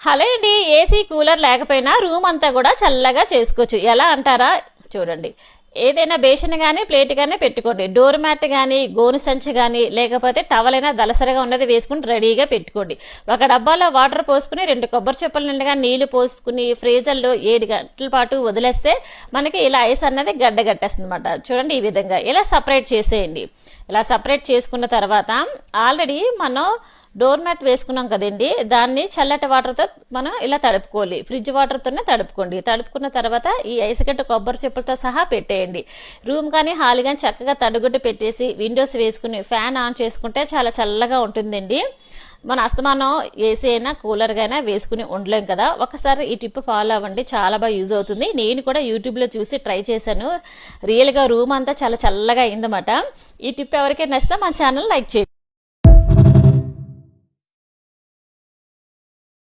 Hello అండి. AC cooler లేకపోయినా room అంతా కూడా చల్లగా చేసుకోవచ్చు. ఎలా అంటారా? చూడండి, ఏదైనా బేషన్ కానీ ప్లేట్ కానీ పెట్టుకోండి. డోర్ మ్యాట్ కానీ గోను సంచి కానీ లేకపోతే టవల్ అయినా దలసరిగా ఉన్నది వేసుకుని రెడీగా పెట్టుకోండి. ఒక డబ్బాలో వాటర్ పోసుకుని 2 కొబ్బరి చెప్పుల నిండుగా నీళ్లు పోసుకుని ఫ్రీజర్లో 7 గంటల పాటు వదిలేస్తే మనకి ఇలా ఐస్ అన్నది గడ్డగట్టేస్తుంది అనమాట. చూడండి, ఈ విధంగా ఇలా సపరేట్ చేసేయండి. ఇలా సపరేట్ చేసుకున్న తర్వాత ఆల్రెడీ మనం డోర్ మ్యాట్ వేసుకున్నాం కదండి, దాన్ని చల్లటి వాటర్తో మనం ఇలా తడుపుకోవాలి. ఫ్రిడ్జ్ వాటర్తోనే తడుపుకోండి. తడుపుకున్న తర్వాత ఈ ఐసుగడ్డ కొబ్బరి చెప్పులతో సహా పెట్టేయండి. రూమ్ కానీ హాల్ కానీ చక్కగా తడుగుడ్డు పెట్టేసి విండోస్ వేసుకుని ఫ్యాన్ ఆన్ చేసుకుంటే చాలా చల్లగా ఉంటుందండి. మన అస్తమానం ఏసీ అయినా కూలర్ అయినా వేసుకుని ఉండలేం కదా. ఒకసారి ఈ టిప్ ఫాలో అవ్వండి, చాలా బాగా యూజ్ అవుతుంది. నేను కూడా యూట్యూబ్లో చూసి ట్రై చేశాను. రియల్గా రూమ్ అంతా చాలా చల్లగా అయిందన్నమాట. ఈ టిప్ ఎవరికైనా నచ్చితే మన ఛానల్ లైక్ చేయండి.